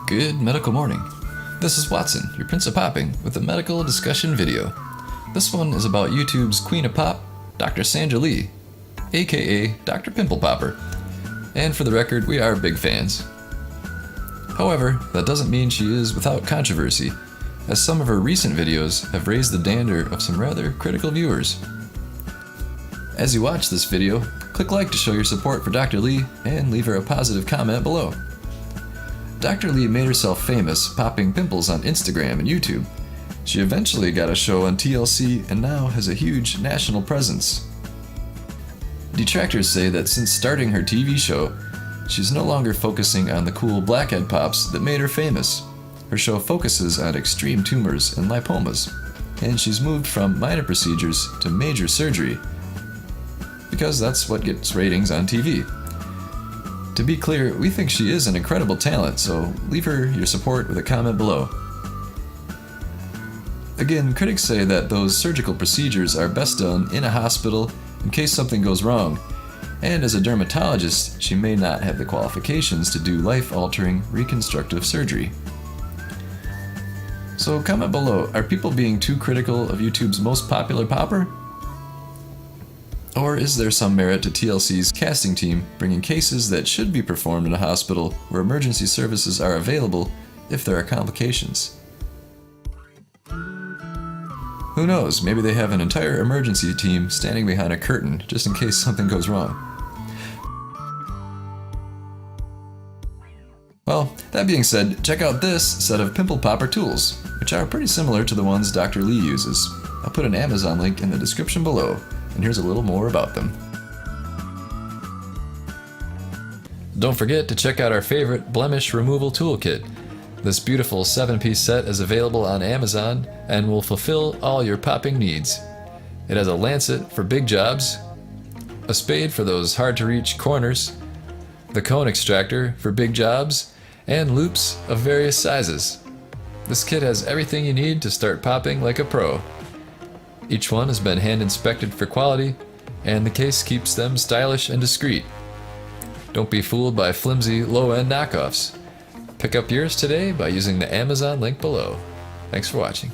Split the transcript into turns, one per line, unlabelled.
Good medical morning. This is Watson, your Prince of Popping, with a medical discussion video. This one is about YouTube's Queen of Pop, Dr. Sandra Lee, aka Dr. Pimple Popper. And for the record, we are big fans. However, that doesn't mean she is without controversy, as some of her recent videos have raised the dander of some rather critical viewers. As you watch this video, click like to show your support for Dr. Lee and leave her a positive comment below. Dr. Lee made herself famous popping pimples on Instagram and YouTube. She eventually got a show on TLC and now has a huge national presence. Detractors say that since starting her TV show, she's no longer focusing on the cool blackhead pops that made her famous. Her show focuses on extreme tumors and lipomas, and she's moved from minor procedures to major surgery, because that's what gets ratings on TV. To be clear, we think she is an incredible talent, so leave her your support with a comment below. Again, critics say that those surgical procedures are best done in a hospital in case something goes wrong, and as a dermatologist, she may not have the qualifications to do life-altering reconstructive surgery. So comment below, are people being too critical of YouTube's most popular popper? Or is there some merit to TLC's casting team bringing cases that should be performed in a hospital where emergency services are available if there are complications? Who knows, maybe they have an entire emergency team standing behind a curtain just in case something goes wrong. Well, that being said, check out this set of pimple popper tools, which are pretty similar to the ones Dr. Lee uses. I'll put an Amazon link in the description below, and here's a little more about them. Don't forget to check out our favorite blemish removal toolkit. This beautiful 7-piece set is available on Amazon and will fulfill all your popping needs. It has a lancet for big jobs, a spade for those hard-to-reach corners, the cone extractor for big jobs, and loops of various sizes. This kit has everything you need to start popping like a pro. Each one has been hand inspected for quality, and the case keeps them stylish and discreet. Don't be fooled by flimsy, low-end knockoffs. Pick up yours today by using the Amazon link below. Thanks for watching.